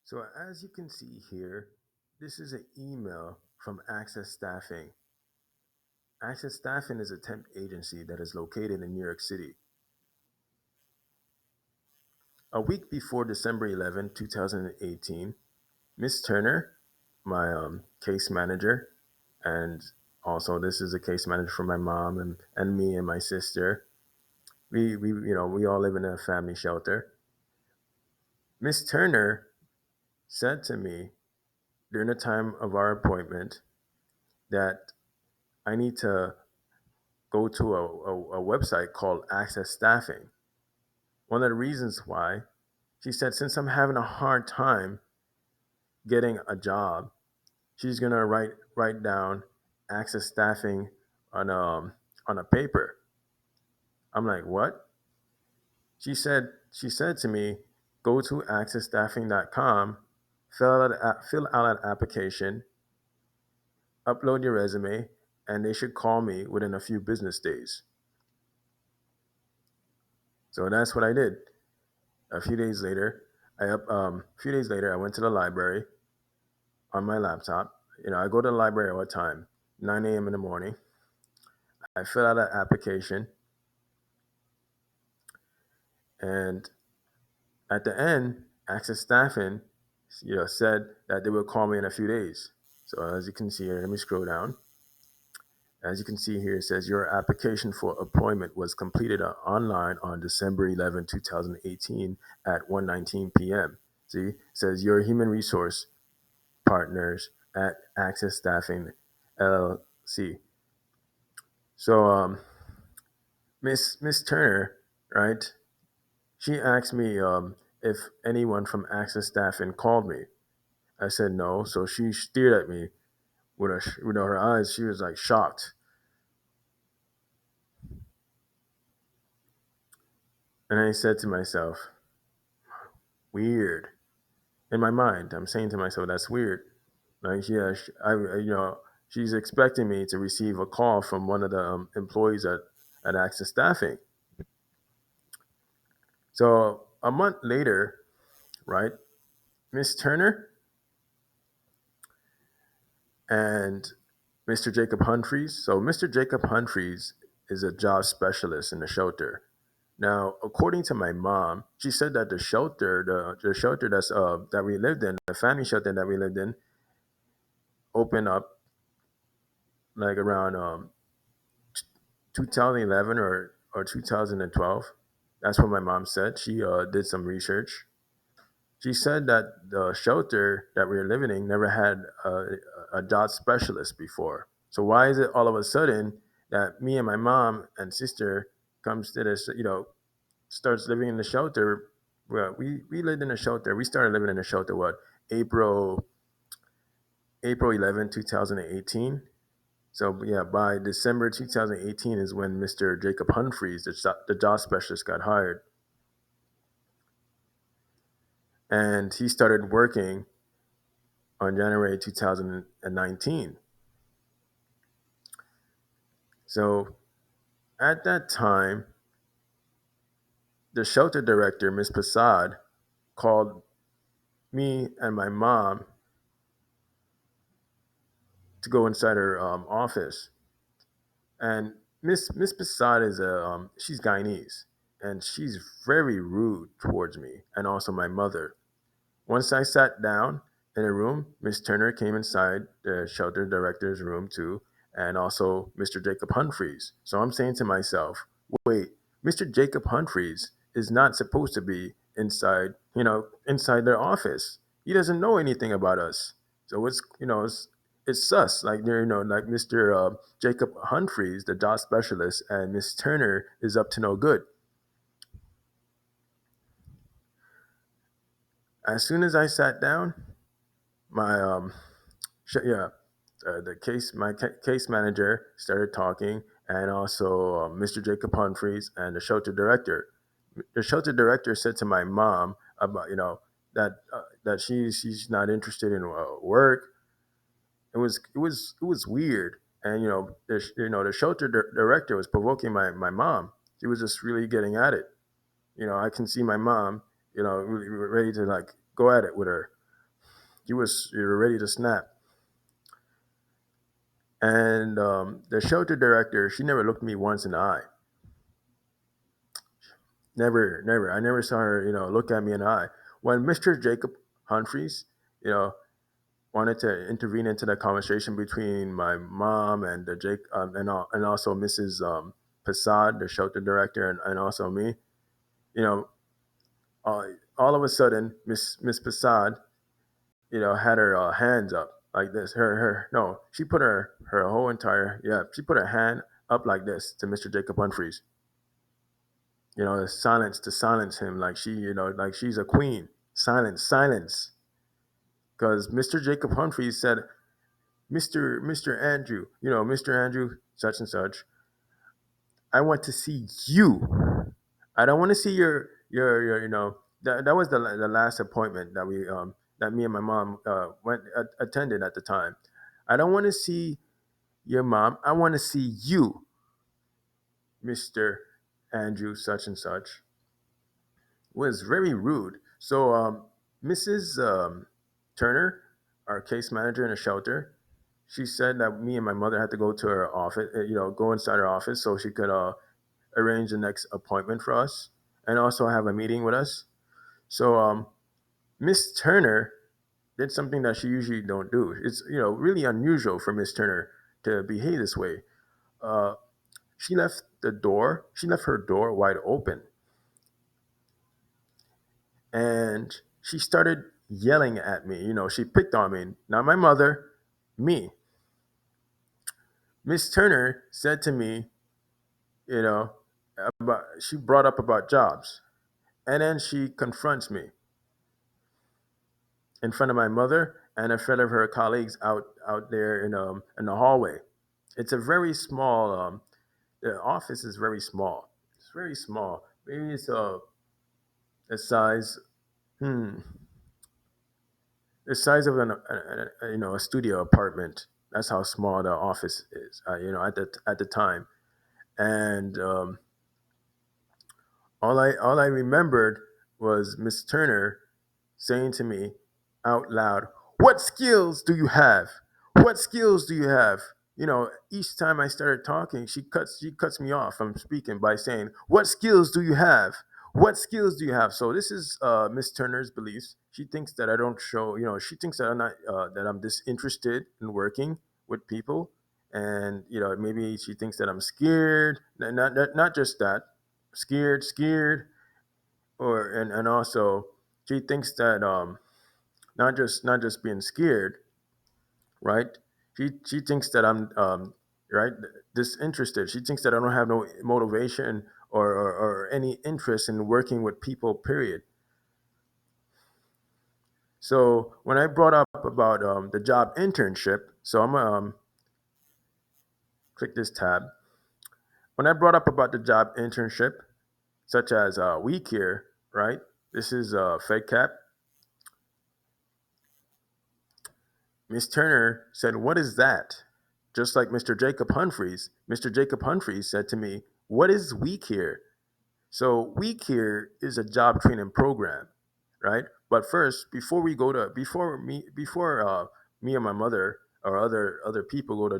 So as you can see here, this is an email from Access Staffing. Access Staffing is a temp agency that is located in New York City. A week before December 11th, 2018, Miss Turner, my case manager, and also this is a case manager for my mom and me and my sister. We all live in a family shelter. Miss Turner said to me during the time of our appointment that I need to go to a website called Access Staffing. One of the reasons why, she said, since I'm having a hard time getting a job, she's gonna write down Access Staffing on on a paper. I'm like, what? She said to me, go to accessstaffing.com, fill out an application, upload your resume, and they should call me within a few business days. So that's what I did. A few days later, a few days later, I went to the library on my laptop. I go to the library at what time? 9 a.m. in the morning. I fill out an application, and at the end, Access Staffing, said that they will call me in a few days. So as you can see here, let me scroll down. As you can see here, it says your application for employment was completed online on December 11th, 2018 at 1:19 p.m. See, it says your human resource partners at Access Staffing LLC. So Miss Turner, right? She asked me if anyone from Access Staffing called me. I said no. So she stared at me with her eyes. She was like shocked, and I said to myself, "Weird." In my mind, I'm saying to myself, "That's weird." Like, yeah, she's expecting me to receive a call from one of the employees at Access Staffing. So a month later, right, Miss Turner and Mr. Jacob Humphreys. So Mr. Jacob Humphreys is a job specialist in the shelter. Now, according to my mom, she said that the shelter that we lived in, the family shelter that we lived in, opened up like around 2011 or 2012. That's what my mom said. She did some research. She said that the shelter that we were living in never had a dot specialist before. So why is it all of a sudden that me and my mom and sister comes to this, starts living in the shelter? Well, we lived in a shelter. We started living in a shelter what April April 11, 2018. So yeah, by December 2018 is when Mr. Jacob Humphreys, the job specialist, got hired, and he started working on January 2019. So at that time, the shelter director, Miss Prasad, called me and my mom to go inside her office. And Miss Prasad is she's Guyanese, and she's very rude towards me and also my mother. Once I sat down in a room, Miss Turner came inside the shelter director's room too, and also Mr. Jacob Humphreys. So I'm saying to myself, wait, Mr. Jacob Humphreys is not supposed to be inside their office. He doesn't know anything about us. So it's sus. Like like Mr. Jacob Humphreys, the job specialist, and Miss Turner is up to no good. As soon as I sat down, my yeah, case manager started talking, and also Mr. Jacob Humphreys and the shelter director. The shelter director said to my mom about that she's not interested in work. It was weird, and the shelter director was provoking my mom. She was just really getting at it. I can see my mom, really ready to like go at it with her. you were ready to snap. And the shelter director, she never looked me once in the eye. Never, never. I never saw her, look at me in the eye. When Mr. Jacob Humphreys, you know, wanted to intervene into the conversation between my mom and the Jake and also Mrs. Passad, the shelter director, and also me, you know, uh, all of a sudden, Miss Passad, had her hands up like this. Her no, she put her whole entire she put her hand up like this to Mr. Jacob Humphreys. To silence him, like like she's a queen. Silence, silence. Because Mr. Jacob Humphreys said, Mr. Andrew, Mr. Andrew, such and such. I want to see you. I don't want to see your that was the last appointment that me and my mom attended at the time. I don't want to see your mom. I want to see you, Mister Andrew, such and such. Was very rude. So Mrs. Turner, our case manager in a shelter, she said that me and my mother had to go to her office, go inside her office so she could arrange the next appointment for us and also have a meeting with us. So Miss Turner did something that she usually don't do. It's really unusual for Miss Turner to behave this way. Uh, she left her door wide open, and she started yelling at me. She picked on me, not my mother, me. Miss Turner said to me, you know, she brought up about jobs, and then she confronts me in front of my mother and in front of her colleagues out there in the hallway. It's a very small. The office is very small. It's very small. Maybe it's a size. Hmm. The size of a studio apartment. That's how small the office is. At the time, and all I remembered was Miss Turner saying to me out loud, "What skills do you have? What skills do you have?" Each time I started talking, she cuts me off from speaking by saying, "What skills do you have? What skills do you have?" So this is Miss Turner's beliefs. She thinks that I don't show. She thinks that I'm disinterested in working with people, and maybe she thinks that I'm scared. Not just that, scared, and also she thinks that not just being scared, right? She thinks that I'm right disinterested. She thinks that I don't have no motivation or any interest in working with people. Period. So when I brought up about the job internship, so I'm gonna click this tab. When I brought up about the job internship, such as week here, right? This is FedCap. Miss Turner said, "What is that?" Just like Mr. Jacob Humphreys. Mr. Jacob Humphreys said to me, "What is week here?" So week here is a job training program, right? But first, before me and my mother or other people go to a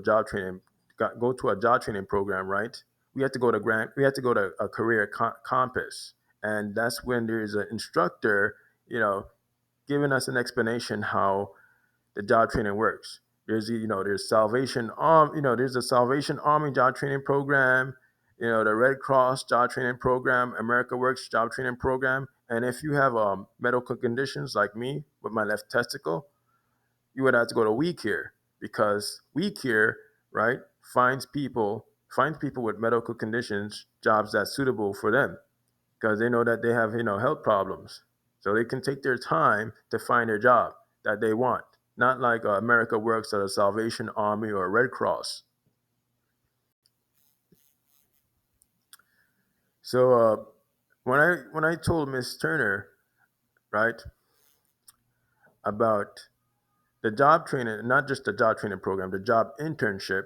job training program, right? We have to go to a career compass, and that's when there is an instructor, you know, giving us an explanation how the job training works. There's a Salvation Army job training program, the Red Cross job training program, America Works job training program. And if you have medical conditions like me with my left testicle, you would have to go to We Care, because We Care, right, finds people with medical conditions jobs that's suitable for them, because they know that they have health problems, so they can take their time to find their job that they want, not like America Works at a Salvation Army or Red Cross. So when I told Miss Turner, right, about the job training, not just the job training program, the job internship,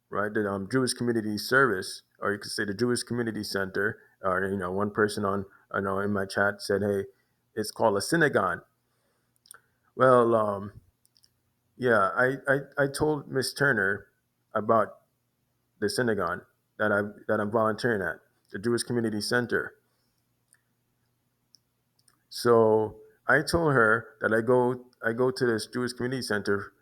right, the Jewish Community Service, or you could say the Jewish Community Center, or one person on I know in my chat said, "Hey, it's called a synagogue." Well, Yeah, I told Miss Turner about the synagogue that I'm volunteering at, the Jewish Community Center. So I told her that I go to this Jewish Community Center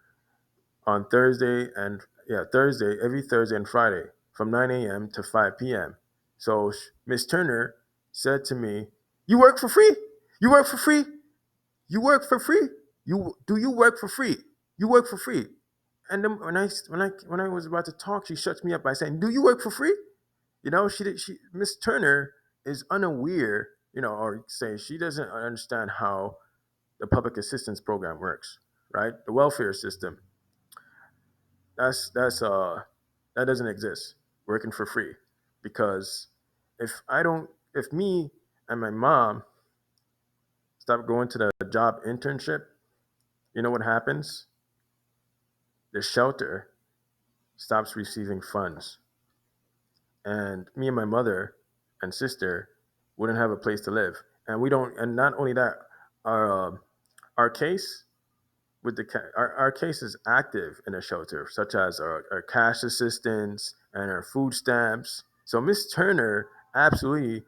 on Thursday and yeah, Thursday, every Thursday and Friday from 9 a.m. to 5 p.m. So Miss Turner said to me, "You work for free? You work for free? You work for free? You work for free? You work for free?" And then when I was about to talk, she shuts me up by saying, "Do you work for free?" She Miss Turner is unaware, or say she doesn't understand how the public assistance program works, right? The welfare system. That's that doesn't exist. Working for free, because if I don't, if me and my mom stop going to the job internship, you know what happens? The shelter stops receiving funds, and me and my mother and sister wouldn't have a place to live. And we don't. And not only that, our our case our case is active in a shelter, such as our cash assistance and our food stamps. So Miss Turner absolutely,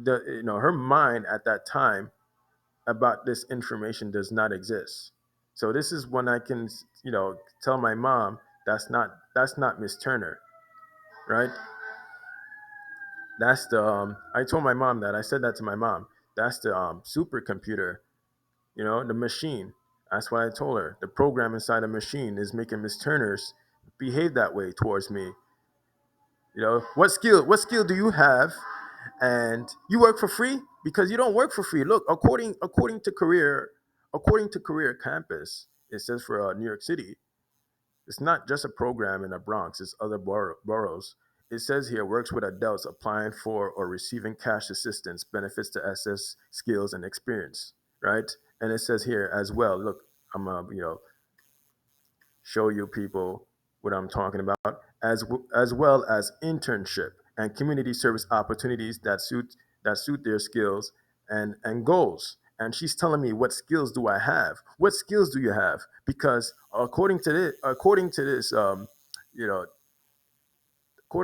her mind at that time about this information does not exist. So this is when I can, tell my mom that's not Miss Turner, right? That's the I told my mom that I said that to my mom. That's the supercomputer, the machine. That's what I told her. The program inside the machine is making Miss Turner's behave that way towards me. What skill do you have? And you work for free? Because you don't work for free. Look, according to Career Campus, it says for New York City, it's not just a program in the Bronx, it's other boroughs. It says here works with adults applying for or receiving cash assistance, benefits to assess skills and experience, right? And it says here as well, look, I'm show you people what I'm talking about, as well as internship and community service opportunities that suit their skills and goals. And she's telling me, what skills do I have? What skills do you have? Because you know, according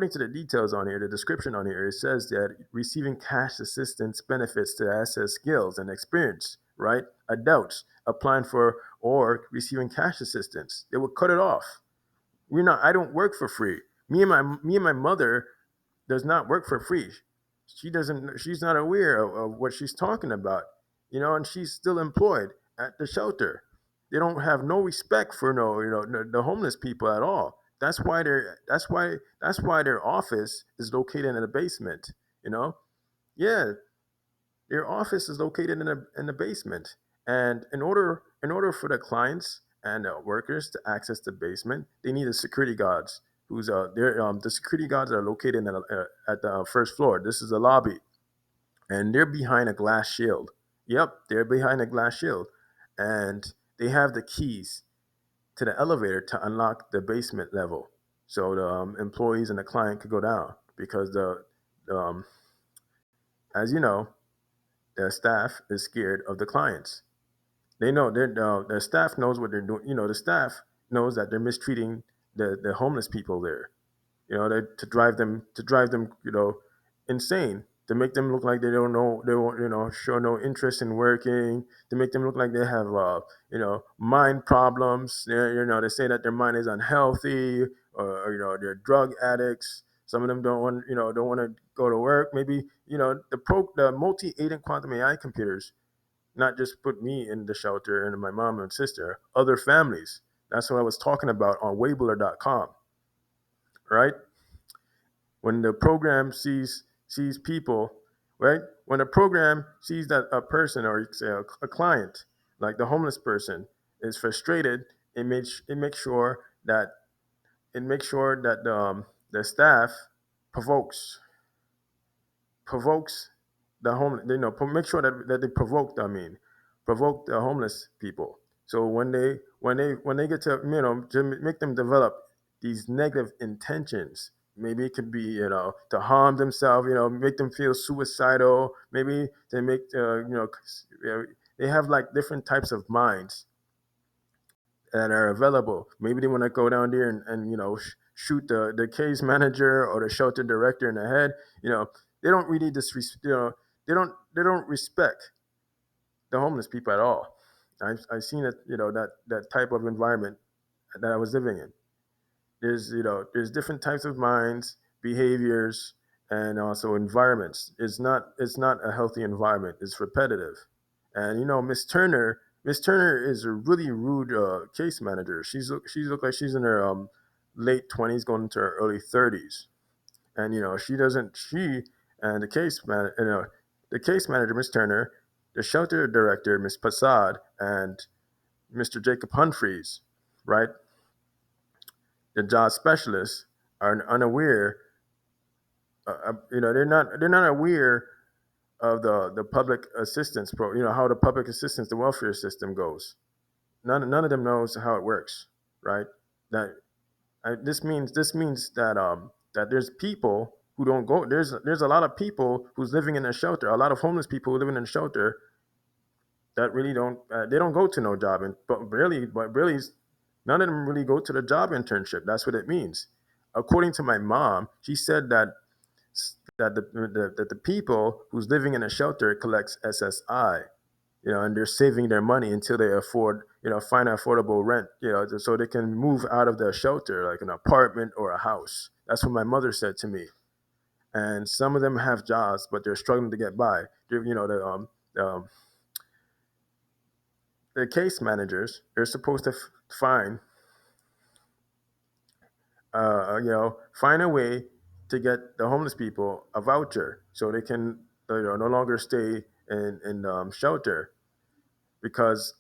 to the details on here, the description on here, it says that receiving cash assistance benefits to assess skills and experience, right? Adults applying for or receiving cash assistance, they would cut it off. I don't work for free. Me and my mother does not work for free. She's not aware of what she's talking about. And she's still employed at the shelter. They don't have no respect for the homeless people at all. That's why their office is located in the basement. You know? Yeah, their office is located in the basement. And in order for the clients and the workers to access the basement, they need a security guards. The security guards are located at the first floor. This is the lobby, and they're behind a glass shield. Yep, they're behind a glass shield, and they have the keys to the elevator to unlock the basement level, so the employees and the client could go down, because the as you know, the staff is scared of the clients. They know the staff knows what they're doing. The staff knows that they're mistreating the homeless people there. To drive them, insane, to make them look like they don't know, they won't, show no interest in working, to make them look like they have mind problems. They say that their mind is unhealthy, or they're drug addicts. Some of them don't want to go to work. Maybe the multi agent quantum AI computers not just put me in the shelter and my mom and sister, other families. That's what I was talking about on Wabler.com, right? When the program sees people, right? When a program sees that a person, or say a client, like the homeless person, is frustrated, it makes sure that the staff provokes provokes the home. Make sure that they provoke. Provoke the homeless people. So when they get to make them develop these negative intentions. Maybe it could be to harm themselves. Make them feel suicidal. Maybe they make they have like different types of minds. that are available. Maybe they want to go down there and shoot the case manager or the shelter director in the head. You know, they don't really they don't respect the homeless people at all. I've seen it, that type of environment that I was living in. There's different types of minds, behaviors, and also environments. It's not a healthy environment. It's repetitive, and Miss Turner is a really rude case manager. She's look like she's in her late 20s, going into her early 30s, and she doesn't she and the case manager, Miss Turner, the shelter director, Miss Passad, and Mr. Jacob Humphreys, right? The job specialists are unaware. They're not aware of the public assistance pro. How the public assistance, the welfare system goes. None of them knows how it works, right? That this means that there's people who don't go. There's a lot of people who's living in a shelter. A lot of homeless people living in a shelter that really don't go to no job, and but really none of them really go to the job internship. That's what it means. According to my mom, she said that the people who's living in a shelter collects SSI, and they're saving their money until they find affordable rent, so they can move out of the shelter, like an apartment or a house. That's what my mother said to me. And some of them have jobs, but they're struggling to get by. The case managers, they're supposed to find a way to get the homeless people a voucher so they can no longer stay in shelter, because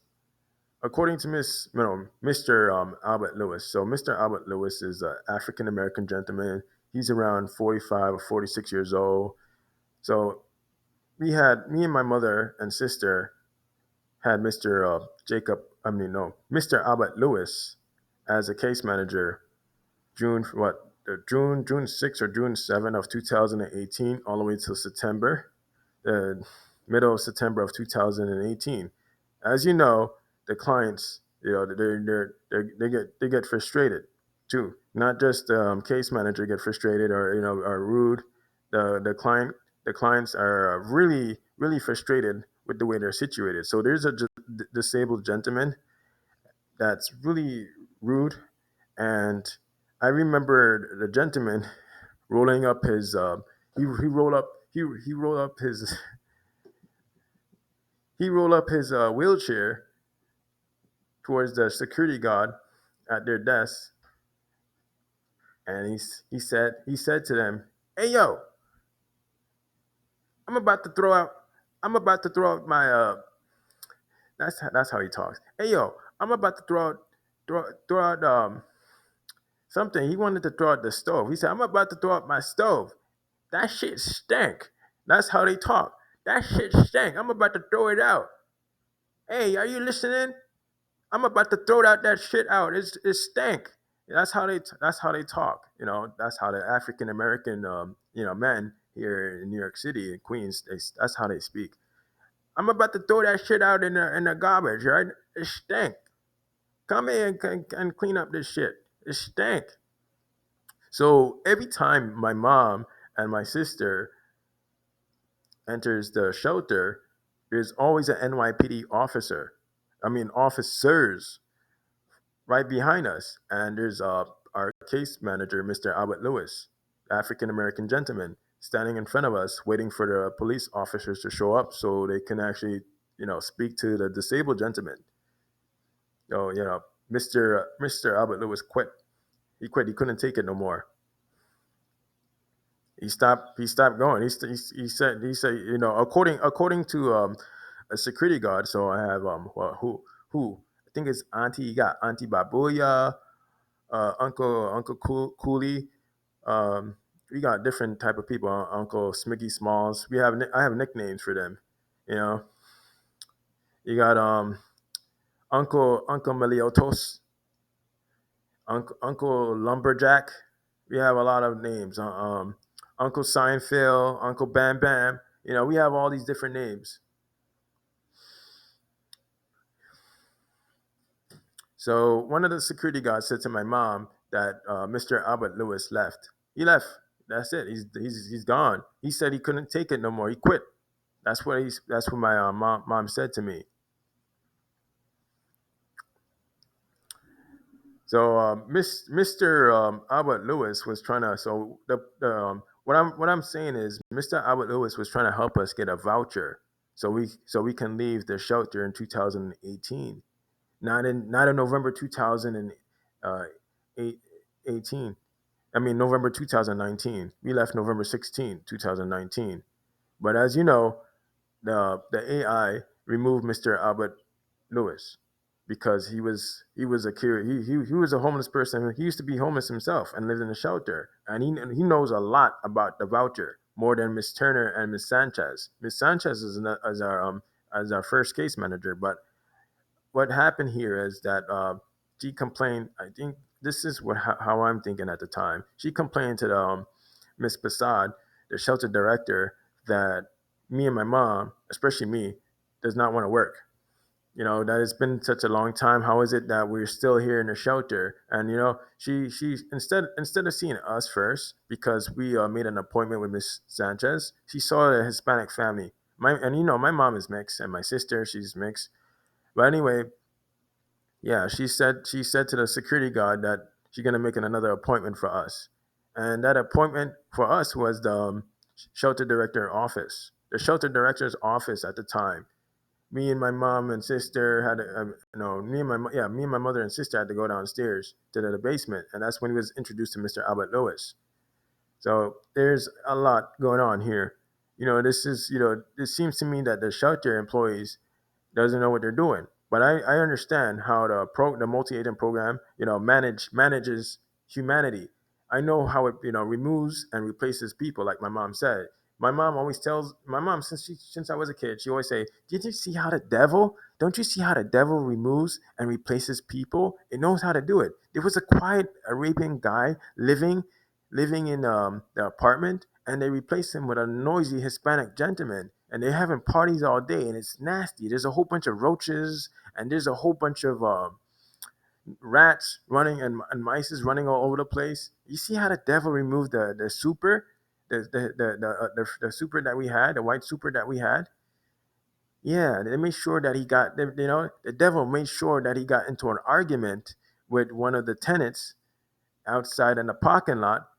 according to Mr. Albert Lewis. So Mr. Albert Lewis is an African American gentleman. He's around 45 or 46 years old. So me and my mother and sister had Mr. Mr. Albert Lewis as a case manager June 6th or June 7th of 2018, all the way till September, the middle of September of 2018. As you know, the clients, they get frustrated too. Not just the case manager get frustrated or are rude. The clients are really really frustrated with the way they're situated. So there's a disabled gentleman that's really rude, and I remember the gentleman rolling up his he rolled up he rolled up his he rolled up his wheelchair towards the security guard at their desk, and he said to them, "Hey yo, I'm about to throw out my that's how he talks. Hey yo, I'm about to throw out something." He wanted to throw out the stove. He said, "I'm about to throw out my stove. That shit stank." That's how they talk. That shit stank. I'm about to throw it out. Hey, are you listening? I'm about to throw that shit out. It stank. That's how they talk. That's how the African American men here in New York City in Queens. That's how they speak. I'm about to throw that shit out in the garbage. Right? It stank. Come in and clean up this shit. It stank. So every time my mom and my sister enters the shelter, there's always an NYPD officer. I mean, officers right behind us, and there's our case manager, Mr. Albert Lewis, African American gentleman, standing in front of us, waiting for the police officers to show up so they can actually, speak to the disabled gentleman. So, Mr. Albert Lewis quit. He quit. He couldn't take it no more. He stopped. He stopped going. He said, according to a security guard. So I have who I think it's Auntie. You got Auntie Babuya, Uncle Cooley. We got different type of people. Uncle Smiggy Smalls. I have nicknames for them. You know, you got Uncle Meliotos, Uncle Lumberjack. We have a lot of names. Uncle Seinfeld, Uncle Bam Bam. We have all these different names. So one of the security guards said to my mom that Mr. Albert Lewis left. He left. That's it. He's gone. He said he couldn't take it no more. He quit. That's what my mom said to me. So Mr. Albert Lewis was trying to. So what I'm saying is Mr. Albert Lewis was trying to help us get a voucher so we can leave the shelter in 2018, not in November 2018. I mean November 2019. We left November 16th, 2019. But as you know, the AI removed Mr. Albert Lewis because he was he was a homeless person. He used to be homeless himself and lived in a shelter, and he knows a lot about the voucher more than Miss Turner and Miss Sanchez. Miss Sanchez is our first case manager, but what happened here is that she complained. I think this is how I'm thinking at the time. She complained to the Miss Passad, the shelter director, that me and my mom, especially me, does not want to work. That it's been such a long time. How is it that we're still here in the shelter? And she instead of seeing us first because we made an appointment with Miss Sanchez, she saw a Hispanic family. My mom is mixed and my sister, she's mixed. But anyway, yeah, she said to the security guard that she's gonna make another appointment for us, and that appointment for us was the shelter director office. The shelter director's office at the time. Me and my mom and sister had, no, me and my mother and sister had to go downstairs to the basement, and that's when he was introduced to Mr. Albert Lewis. So there's a lot going on here. This seems to me that the shelter employees doesn't know what they're doing. But I understand how the multi-agent program manages humanity. I know how it removes and replaces people, like my mom said. My mom since I was a kid, she always say, "Did you see how the devil? Don't you see how the devil removes and replaces people? It knows how to do it." There was a quiet Arabian guy living in the apartment, and they replaced him with a noisy Hispanic gentleman. And they're having parties all day, and it's nasty. There's a whole bunch of roaches, and there's a whole bunch of rats running and mice is running all over the place. You see how the devil removed the super, the super that we had, the white super that we had. Yeah, they made sure that he got, the devil made sure that he got into an argument with one of the tenants outside in the parking lot,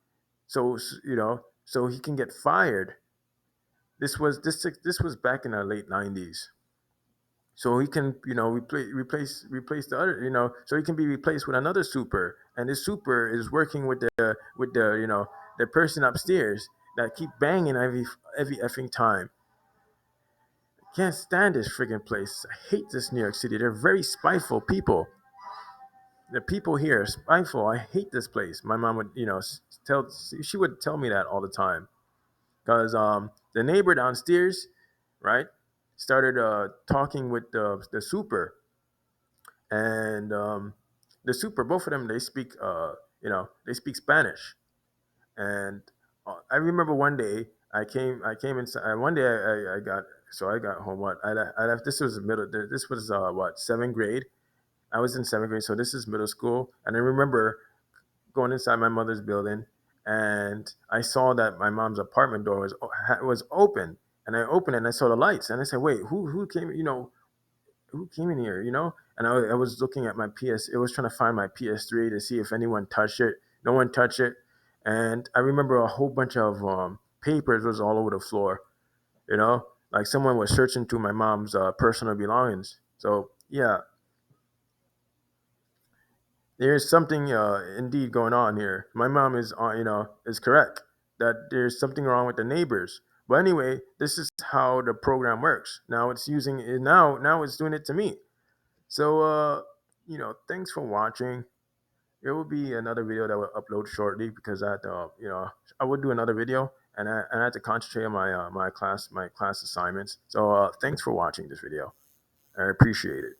so he can get fired. This was back in the late '90s, so he can replace the other, so he can be replaced with another super, and this super is working with the the person upstairs that keep banging every effing time. Can't stand this friggin' place. I hate this New York City. They're very spiteful people. The people here are spiteful. I hate this place. My mom would tell she would tell me that all the time because the neighbor downstairs, right, started talking with the super, and the super, both of them, they speak Spanish. And I remember one day I came inside. One day I got so I got home. I left. This was middle. This was what, seventh grade. I was in seventh grade, so this is middle school. And I remember going inside my mother's building, and I saw that my mom's apartment door was open, and I opened it and I saw the lights, and I said, "Wait, who came? Who came in here?" And I was looking at my PS. It was trying to find my PS3 to see if anyone touched it. No one touched it, and I remember a whole bunch of papers was all over the floor. Like someone was searching through my mom's personal belongings. So yeah, there's something indeed going on here. My mom is correct that there's something wrong with the neighbors. But anyway, this is how the program works. Now it's using it now it's doing it to me. So thanks for watching. There will be another video that will upload shortly because I had to, I would do another video, and I had to concentrate on my class assignments. So thanks for watching this video. I appreciate it.